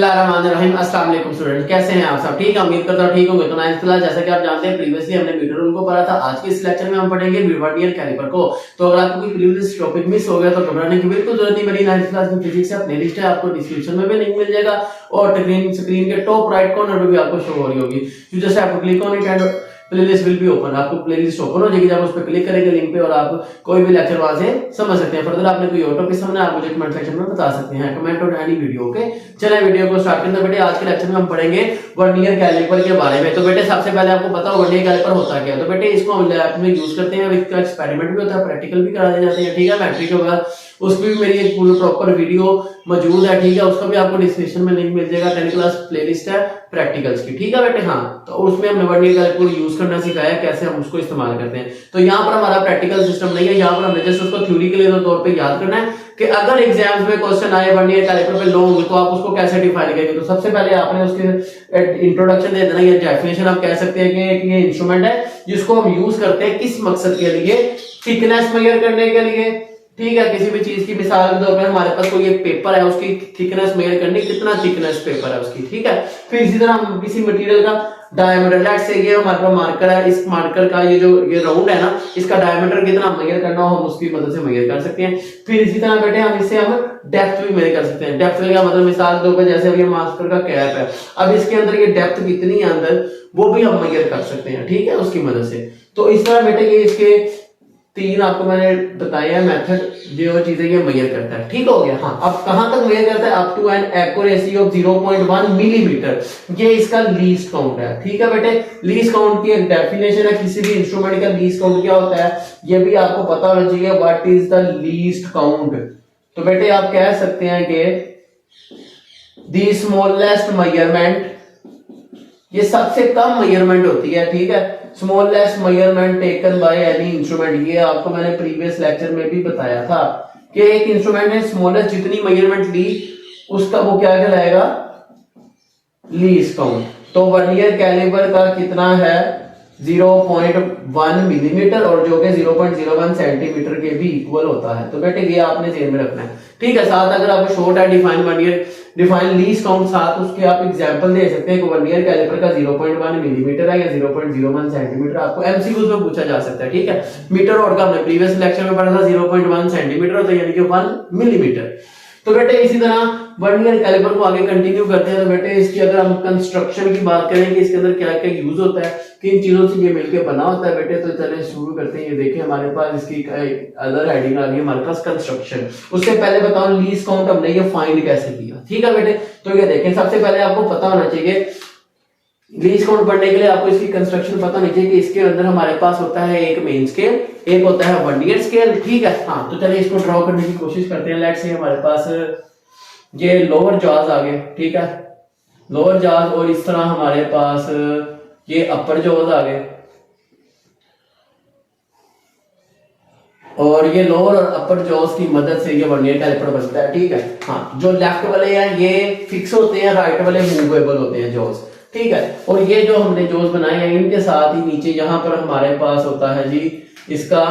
बिस्मिल्लाहिर्रहमानिर्रहीम। अस्सलाम वालेकुम स्टूडेंट, कैसे हैं आप सब? ठीक है, उम्मीद करता हूं ठीक होंगे। तो नाइन्थ क्लास जैसा कि आप जानते हैं प्रीवियसली हमने मीटर रूल को पढ़ा था। आज के इस लेक्चर में हम पढ़ेंगे वर्नियर कैलिपर को। तो अगर आपको कोई प्रीवियस टॉपिक मिस हो गया तो घबराने की बिल्कुल जरूरत नहीं। मेरी नाइन्थ क्लास की फिजिक्स का प्लेलिस्ट है, आपको डिस्क्रिप्शन में भी लिंक मिल जाएगा और स्क्रीन के टॉप राइट कॉर्नर पे भी आपको शो हो रही होगी। You just have to click on it and playlist will be open. आपको प्लेलिस्ट ओपन हो जाएगी जब उस पर क्लिक करेंगे लिंक पे और आप कोई भी लेक्चर वहां से समझ सकते हैं। फर्दर आपने कोई और टॉपिक समझना है आप मुझे कमेंट सेक्शन में बता सकते हैं, कमेंट और एनी वीडियो। ओके, चलिए वीडियो को स्टार्ट करते हैं। बेटे आज के लेक्चर में हम पढ़ेंगे वर्नियर कैलिपर के बारे में। तो बेटे सबसे पहले आपको पता हो वर्नियर कैलिपर होता क्या है। तो बेटे इसको हम लैब में यूज करते हैं, इसका एक्सपेरिमेंट भी होता है, प्रैक्टिकल भी कराए जाते हैं। ठीक है, मैट्रिक के बाद उसकी भी मेरी एक पूरी प्रॉपर वीडियो मौजूद है। ठीक है, उसका भी आपको डिस्क्रिप्शन में लिंक मिल जाएगा। 10 क्लास प्लेलिस्ट है प्रैक्टिकल्स की। ठीक है बेटे, हाँ, तो उसमें हमने वर्नियर कैलिपर यूज करना सिखाया, कैसे हम उसको इस्तेमाल करते हैं। तो यहाँ पर हमारा प्रैक्टिकल सिस्टम नहीं है, यहाँ पर हमने जस्ट उसको थ्योरी के लिए तौर पे याद करना है कि अगर एग्जाम्स में क्वेश्चन आए वर्नियर कैलिपर पे लॉन्ग तो आप उसको कैसे डिफाइन करेंगे। तो सबसे पहले आपने उसके इंट्रोडक्शन दे देना, ये डेफिनेशन आप कह सकते हैं कि ये इंस्ट्रूमेंट है जिसको हम यूज करते हैं किस मकसद के लिए, थिकनेस मेजर करने के लिए। ठीक है, किसी भी चीज की मिसाल के तौर पर हमारे पास कोई एक पेपर है, उसकी थिकनेस मेजर करनी, कितना थिकनेस पेपर है उसकी। ठीक है, फिर इसी तरह हम किसी मटेरियल का डायमीटर, लेट से ये हमारे पास मार्कर है, इस मार्कर का ये राउंड है ना, इसका डायमीटर कितना मेजर करना हो हम उसकी मदद से मेजर कर सकते हैं। फिर इसी तरह बेटे हम इससे डेप्थ भी मेजर कर सकते हैं। डेप्थ का मतलब मिसाल के तौर पर जैसे ये मास्टर का कैप है, अब इसके अंदर ये डेप्थ कितनी है अंदर वो भी हम मेजर कर सकते हैं। ठीक है, उसकी मदद से। तो इस तरह बेटे ये इसके तीन आपको मैंने बताया है मेथड जो चीजें ये मेजर करता है। ठीक हो गया। हाँ, अब कहां तक मेजर करता है? Up to an accuracy of 0.1 millimetre. ये इसका लीस्ट काउंट है। ठीक है बेटे, लीस्ट काउंट की एक डेफिनेशन है, किसी भी इंस्ट्रूमेंट का लीस्ट काउंट क्या होता है ये भी आपको पता होना चाहिए। What is the least count? तो बेटे आप कह सकते हैं कि द स्मॉलेस्ट मेजरमेंट, ये सबसे कम मेजरमेंट होती है। ठीक है, smallest measurement taken by any instrument. ये आपको मैंने प्रीवियस लेक्चर में भी बताया था कि एक इंस्ट्रूमेंट ने स्मॉलेस्ट जितनी मेजरमेंट ली उसका वो क्या कहलाएगा? Least count. तो वर्नियर कैलिपर का कितना है? 0.1 मिलीमीटर और जो कि 0.01 सेंटीमीटर के भी इक्वल होता है। तो बेटे ये आपने ध्यान में रखना है। ठीक है, साथ अगर आपको शॉर्ट है define vernier define least count, साथ उसके आप एग्जांपल दे सकते हैं कि वर्नियर कैलिपर का 0.1 मिलीमीटर है या 0.01 सेंटीमीटर। आपको एमसीक्यूज में पूछा जा सकता है। ठीक है, मीटर और का हमने प्रीवियस लेक्चर में पढ़ा था 0.1 सेंटीमीटर तो यानी कि 1 मिलीमीटर। तो बेटे इसी तरह वर्नियर कैलिपर को आगे कंटिन्यू करते हैं। तो बेटे इसकी अगर हम कंस्ट्रक्शन की बात करें कि इसके अंदर क्या क्या यूज होता है, किन चीजों से ये मिलकर बना होता है बेटे, तो चलिए शुरू करते हैं। ये देखिए हमारे पास इसकी अदर हेडिंग आ गई हमारे पास कंस्ट्रक्शन। उससे पहले बताओ लीस्ट काउंट हमने ये फाइंड कैसे किया। ठीक है बेटे, तो ये देखें सबसे पहले आपको पता होना चाहिए लीस्ट काउंट पढ़ने के लिए आपको इसकी कंस्ट्रक्शन पता होनी चाहिए कि इसके अंदर हमारे पास होता है एक मेन स्केल, एक होता है वर्नियर स्केल। ठीक है, हाँ, तो चलिए इसको ड्रॉ करने की कोशिश करते हैं। लेट्स से हमारे पास ये लोअर जॉज आ गए। ठीक है, लोअर जॉज, और इस तरह हमारे पास ये अपर जॉज आ गए और ये लोअर और अपर जॉज की मदद से ये वर्नियर कैलिपर बनता है। ठीक है, हाँ, जो लेफ्ट वाले हैं ये फिक्स होते हैं, राइट वाले मूवेबल होते हैं जॉज। ठीक है, और ये जो हमने जॉज बनाए हैं इनके साथ ही नीचे यहां पर हमारे पास होता है जी इसका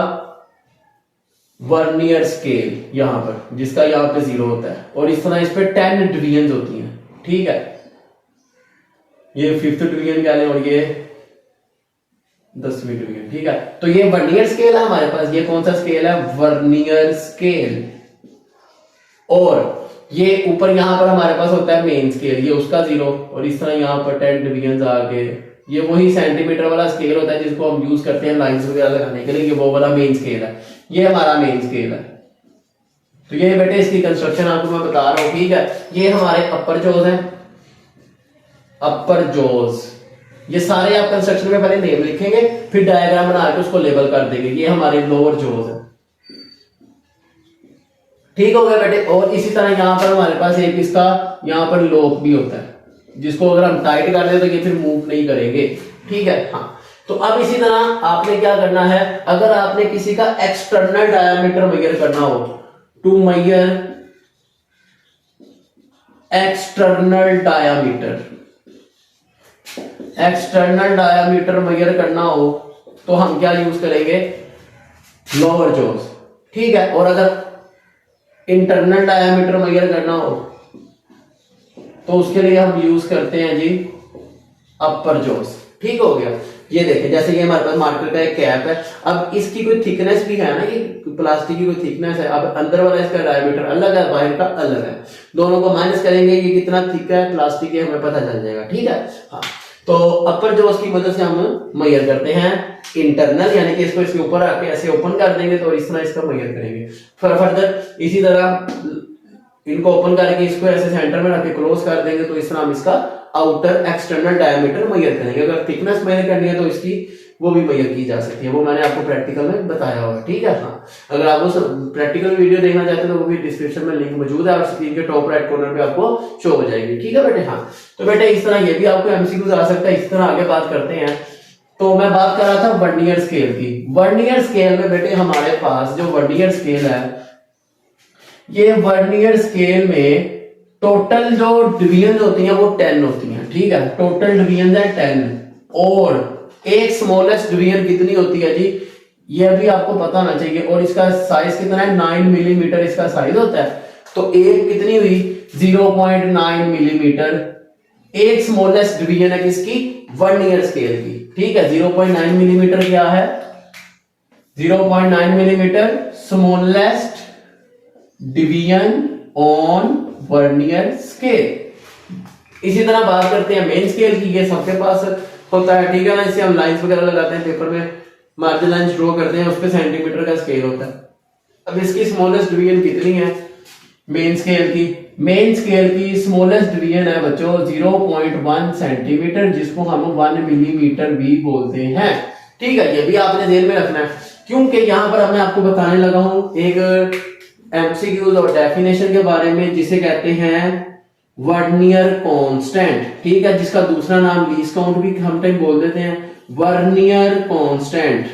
वर्नियर स्केल यहां पर, जिसका यहां पे 0 होता है और इस तरह इस पे 10 डिवीजन होती हैं। ठीक है, ये 5th डिवीजन कह लें और ये 10वीं डिवीजन। ठीक है, तो ये वर्नियर स्केल है हमारे पास। ये कौन सा स्केल है? Vernier scale. और ये ऊपर यहां पर हमारे पास होता है मेन स्केल, ये उसका 0 और इस तरह यहां पर 10 डिवीजन आ गए। ये वही सेंटीमीटर वाला स्केल होता है जिसको हम यूज करते हैं लाइंस वगैरह लगाने के लिए, ये वो वाला मेन स्केल है। ये हमारा मेन स्केल है। तो ये बेटे इसकी कंस्ट्रक्शन आपको मैं बता रहा हूं। ठीक है, ये हमारे अपर जॉज हैं, अपर जॉज। ये सारे आप कंस्ट्रक्शन में पहले नेम लिखेंगे फिर डायग्राम बना के उसको लेबल कर देंगे। ये हमारे लोअर जॉज है। ठीक हो गया बेटे, और इसी तरह यहां पर हमारे पास एक इसका यहां पर लॉक भी होता है जिसको अगर हम टाइट कर दें तो ये फिर मूव नहीं करेंगे। ठीक है, हाँ, तो अब इसी तरह आपने क्या करना है, अगर आपने किसी का एक्सटर्नल डायमीटर मेजर करना हो, to measure external diameter measure करना हो तो हम क्या यूज करेंगे? Lower jaws. ठीक है, और अगर इंटरनल डायमीटर मेजर करना हो तो उसके लिए हम यूज करते हैं जी अपर जॉस। ठीक हो गया। ये देखें जैसे ये हमारे पास मार्कर का एक कैप है, अब इसकी कोई थिकनेस भी है ना, ये प्लास्टिक की कोई थिकनेस है, अब अंदर वाला इसका डायमीटर अलग है, बाहर का अलग है, दोनों को माइनस करेंगे ये कितना थिक है प्लास्टिक है हमें पता चल जाएगा। ठीक है। हाँ, तो अपर जॉस की मदद से हम मेजर करते हैं इंटरनल, यानी कि इसको इसके ऊपर आके ऐसे ओपन कर देंगे तो इस तरह इसका मेजर करेंगे। फर्दर इसी तरह इनको ओपन करके इसको ऐसे सेंटर में रख के क्लोज कर देंगे तो इस तरह हम इसका आउटर एक्सटर्नल डायमीटर मेजर करेंगे। अगर थिकनेस मेजर करनी है तो इसकी वो भी मेजर की जा सकती है, वो मैंने आपको प्रैक्टिकल में बताया होगा। ठीक है। हाँ, अगर आप उस प्रैक्टिकल वीडियो देखना चाहते हैं तो वो भी डिस्क्रिप्शन में लिंक मौजूद है और स्क्रीन के टॉप राइट कॉर्नर पे आपको शो हो जाएगी। ठीक है बेटे। हाँ, तो बेटे इस तरह ये भी आपको एमसीक्यूज आ सकता है। इस तरह आगे बात करते हैं। तो मैं बात कर रहा था वर्नियर स्केल की। वर्नियर स्केल में बेटे हमारे पास जो वर्नियर स्केल है, ये वर्नियर स्केल में टोटल जो डिवीजन होती हैं वो 10 होती हैं। ठीक है, टोटल डिवीजन है 10 और एक स्मॉलेस्ट डिवीजन कितनी होती है जी, ये भी आपको पता होना चाहिए। और इसका साइज कितना है, 9 मिलीमीटर इसका साइज होता है। तो एक कितनी हुई 0.9 मिलीमीटर, एक स्मॉलेस्ट डिवीजन है किसकी, वर्नियर स्केल की। ठीक है, 0.9 मिलीमीटर क्या है, 0.9 millimetre smallest division on vernier scale. इसी तरह बात करते हैं मेन स्केल की, ये सबके पास होता है। ठीक है ना, इससे हम लाइंस वगैरह लगाते हैं पेपर में, मार्जिन लाइंस ड्रॉ करते हैं, उस पे सेंटीमीटर का स्केल होता है। अब इसकी स्मॉलेस्ट डिवीजन कितनी है मेन स्केल की, मेन स्केल की स्मॉलेस्ट डिवीजन है बच्चों 0.1 सेंटीमीटर, जिसको हम 1 मिलीमीटर भी बोलते हैं। ठीक है, ये भी आपने ध्यान में रखना है, क्योंकि यहां पर मैं आपको बताने लगा हूं एक एमसीक्यूज और डेफिनेशन के बारे में, जिसे कहते हैं वर्नियर कांस्टेंट। ठीक है, जिसका दूसरा नाम लीस्ट काउंट भी हम टाइम बोल देते हैं, vernier constant.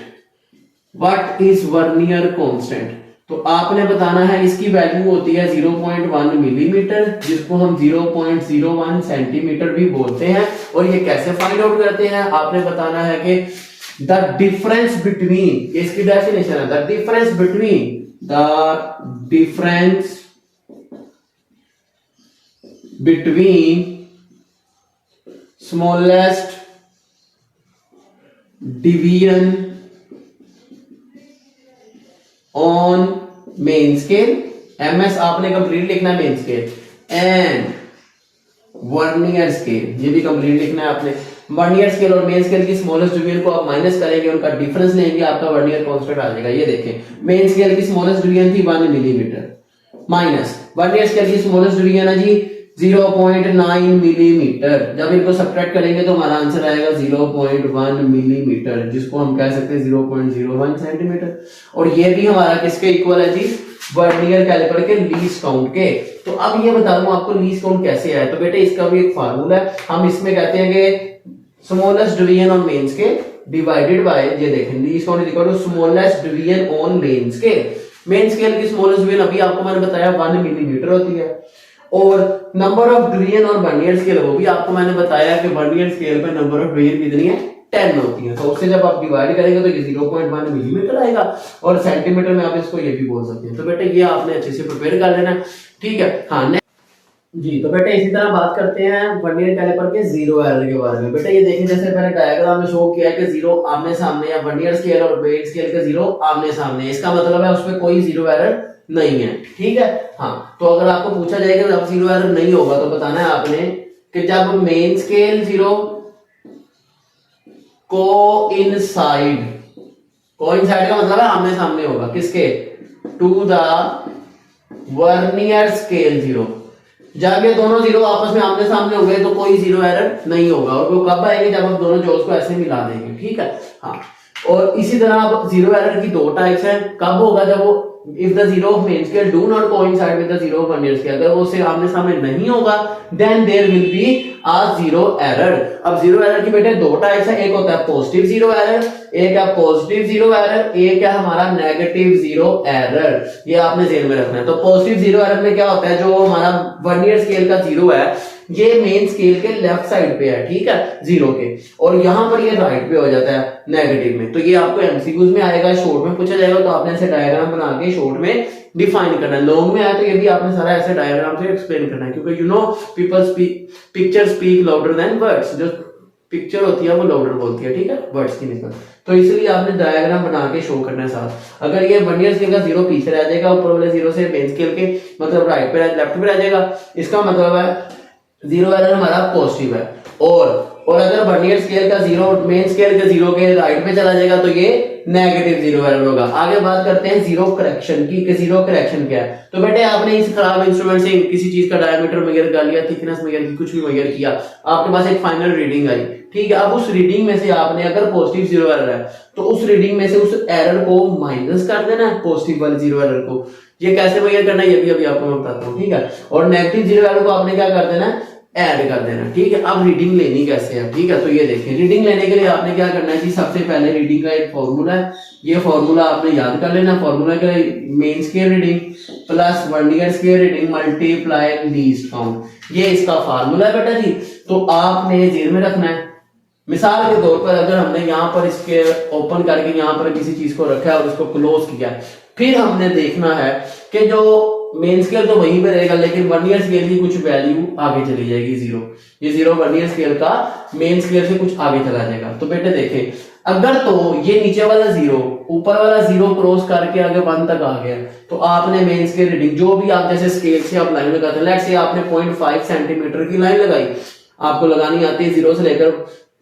What is vernier constant, तो आपने बताना है इसकी वैल्यू होती है 0.1 मिलीमीटर, जिसको हम 0.01 सेंटीमीटर भी बोलते हैं। और ये कैसे फाइंड आउट करते हैं, आपने बताना है कि द डिफरेंस बिटवीन, इसकी डेफिनेशन है the difference between smallest division on main scale, ms आपने कंप्लीट लिखना है main scale, and vernier scale ये भी कंप्लीट लिखना है आपने। वर्नियर स्केल और मेन स्केल की स्मॉलेस्ट डिवीजन को आप माइनस करेंगे, उनका डिफरेंस लेंगे, आपका वर्नियर कांस्टेंट आ जाएगा। ये देखें मेन स्केल की स्मॉलेस्ट डिवीजन थी 1 मिलीमीटर, माइनस वर्नियर स्केल की स्मॉलेस्ट डिवीजन है जी 0.9 मिलीमीटर। जब इनको सब्ट्रैक्ट करेंगे तो हमारा आंसर आएगा 0.1 मिलीमीटर, जिसको हम कह सकते हैं 0.01 सेंटीमीटर। और ये भी हमारा किसके इक्वल है जी, वर्नियर कैलिपर के लीस्ट काउंट के। तो अब ये बता दूं आपको लीस्ट काउंट कैसे आया, तो बेटे इसका भी एक फार्मूला है। हम इसमें कहते हैं कि smallest division on main scale divided by, ये देखें least count is equal to smallest division on main scale. Main scale की स्मॉलेस्ट डिवीजन अभी आपको मैंने बताया 1 मिलीमीटर होती है, और नंबर ऑफ डिवीजन और वर्नियर स्केल वो भी आपको मैंने बताया कि वर्नियर स्केल पे नंबर ऑफ डिवीजन कितनी है 10 होती है। तो उससे जब आप डिवाइड करेंगे तो ये 0.1 मिलीमीटर आएगा, और सेंटीमीटर में आप इसको ये भी बोल सकते हैं। तो बेटे ये आपने अच्छे से प्रिपेयर कर लेना। ठीक है। हाँ जी, तो बेटे इसी तरह बात करते हैं वर्नियर कैलिपर के जीरो एरर के बारे में। बेटे ये देखिए जैसे मैंने डायग्राम में शो किया है कि जीरो आमने सामने, या वर्नियर स्केल और मेन स्केल के जीरो आमने सामने, इसका मतलब है उसमें कोई जीरो एरर नहीं है। ठीक है। हाँ, तो अगर आपको पूछा जाएगा जब जीरो एरर नहीं होगा तो बताना है आपने कि जब मेन स्केल जीरो कोइंसाइड का मतलब है आमने सामने होगा किसके, to the vernier scale zero. जब ये दोनों जीरो आपस में आमने सामने हो गए तो कोई जीरो एरर नहीं होगा, और वो कब आएंगे जब आप दोनों जॉस को ऐसे मिला देंगे। ठीक है। हाँ, और इसी तरह अब जीरो एरर की दो टाइप्स हैं। कब होगा, जब वो if the zero of main scale do not coincide with the zero of vernier scale, अगर वो उससे आमने सामने नहीं होगा then there will be a zero error। अब जीरो एरर की बेटे दो टाइप्स है, एक होता है पॉजिटिव जीरो एरर, एक है पॉजिटिव जीरो एरर, एक है हमारा नेगेटिव जीरो एरर। ये आपने ध्यान में रखना है। तो पॉजिटिव जीरो एरर में क्या होता है, जो हमारा वर्नियर स्केल का जीरो है ये मेन स्केल के लेफ्ट साइड पे है, ठीक है, जीरो के, और यहां पर ये राइट पे हो जाता है नेगेटिव में। तो ये आपको एमसीक्यूज में आएगा, शॉर्ट में पूछा जाएगा, तो आपने ऐसे डायग्राम बना के शॉर्ट में डिफाइन करना है। लॉन्ग में है तो ये भी आपने सारा ऐसे डायग्राम से एक्सप्लेन करना है, क्योंकि people speak, picture speak louder than words. जो पिक्चर होती है वो लाउडर बोलती है, ठीक है, वर्ड्स की निस्बत। तो इसलिए आपने डायग्राम बना के शो करना है साथ। अगर ये वर्नियर स्केल का 0 पीछे रह जाएगा, ऊपर वाले 0 से मेन स्केल के मतलब राइट पे लेफ्ट पे रह जाएगा, इसका मतलब है 0 एरर हमारा पॉजिटिव है। और अगर वर्नियर स्केल का 0 मेन स्केल के 0 के राइट पे चला जाएगा तो ये नेगेटिव 0 एरर होगा। आगे बात करते हैं 0 करेक्शन की, कि 0 करेक्शन क्या है। तो बेटे आपने इस खराब इंस्ट्रूमेंट से किसी चीज का डायमीटर मेजर कर लिया, थिकनेस मेजर की, कुछ भी मेजर किया, आपके पास एक फाइनल रीडिंग आई, ठीक है। अब उस रीडिंग में से आपने अगर पॉजिटिव 0 एरर है तो उस रीडिंग में से उस एरर को माइनस कर देना है, पॉजिटिव वाले 0 एरर को। ये कैसे मेजर करना है ये भी अभी आपको मैं बताता हूँ, ठीक है। और नेगेटिव 0 एरर को आपने क्या कर देना है, ऐड कर देना, ठीक है। अब रीडिंग लेनी कैसे है, ठीक है। तो ये देखिए, रीडिंग लेने के लिए आपने क्या करना है जी, सबसे पहले रीडिंग का एक फॉर्मूला है, ये फॉर्मूला आपने याद कर लेना। फॉर्मूला का main scale reading plus vernier scale reading multiply least count, ये इसका फार्मूला है बेटा जी। तो आपने जेल में रखना है। मिसाल के तौर पर अगर हमने यहाँ पर इसके ओपन करके यहाँ पर किसी चीज को रखा है और इसको क्लोज किया, फिर हमने देखना है कि जो मेन स्केल तो वहीं पे रहेगा, लेकिन वर्नियर स्केल की कुछ वैल्यू आगे चली जाएगी 0। ये 0 वर्नियर स्केल का मेन स्केल से कुछ आगे चला जाएगा। तो बेटे देखें, अगर तो ये नीचे वाला 0 ऊपर वाला 0 क्रॉस करके आगे 1 तक आ गया, तो आपने मेन स्केल रीडिंग जो भी आप जैसे स्केल से आप लाइन लगाते हैं, लेट्स से आपने 0.5 सेंटीमीटर की लाइन लगाई, आपको लगानी आती है 0 से लेकर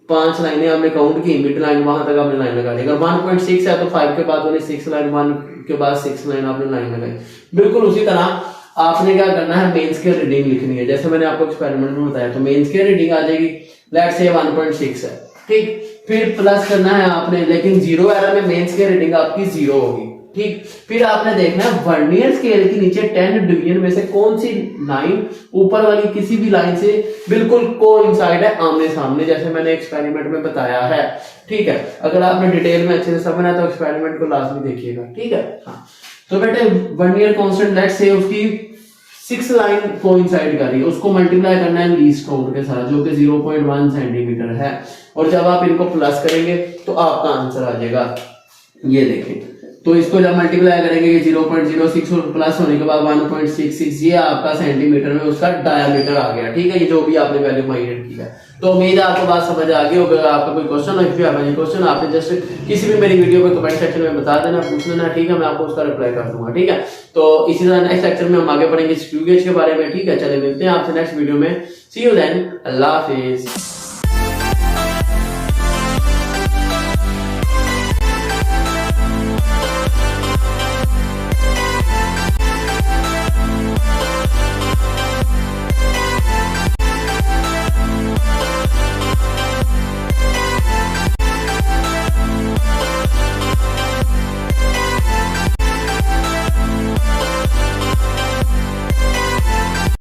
5 लाइनें आपने काउंट की, मिड लाइन वहां तक आपने लाइन लगा दी। अगर 1.6 है तो 5 के बाद वाली 6 लाइन, 1 के बाद 6 लाइन आपने लाइन लगाई। बिल्कुल उसी तरह आपने क्या करना है, मेन स्केल रीडिंग लिखनी है, जैसे मैंने आपको एक्सपेरिमेंट में बताया। तो मेन स्केल रीडिंग आ जाएगी, लेट्स से 1.6 है, ठीक। फिर प्लस करना है आपने, लेकिन 0 एरर में मेन स्केल रीडिंग आपकी 0 होगी, ठीक। फिर आपने देखना है वर्नियर स्केल के नीचे 10 डिवीजन में से कौन सी लाइन ऊपर वाली किसी भी लाइन से बिल्कुल कोइंसाइड है, आमने सामने, जैसे मैंने एक्सपेरिमेंट में बताया है, ठीक है। अगर आपने डिटेल में अच्छे से समझना है तो एक्सपेरिमेंट को लाजमी देखिएगा, ठीक है। हाँ, तो बेटे वर्नियर कांस्टेंट लेट्स से उसकी 6 लाइन कोइंसाइड कर रही है, उसको मल्टीप्लाई करना है लीस्ट काउंट के साथ, जो कि 0.1 सेंटीमीटर है। और जब आप इनको प्लस करेंगे तो आपका आंसर आ जाएगा, ये देखें। तो इसको जब मल्टीप्लाई करेंगे ये 0.06 और प्लस होने के बाद 1.66, ये आपका सेंटीमीटर में उसका डायमीटर आ गया, ठीक है। ये जो भी आपने वैल्यू माइनस किया। तो उम्मीद है आपको बात समझ आ गई होगी। अगर आपका कोई क्वेश्चन हो, if you have any question, आपने जस्ट किसी भी मेरी वीडियो को कमेंट सेक्शन में बता देना, पूछ लेना, ठीक है। मैं आपको उसका रिप्लाई कर दूंगा, ठीक है। तो इसी तरह नेक्स्ट लेक्चर में हम आगे पढ़ेंगे स्क्रू गेज के बारे में, ठीक है। चलिए मिलते हैं आपसे नेक्स्ट वीडियो में। सी यू देन, अल्लाह हाफिज।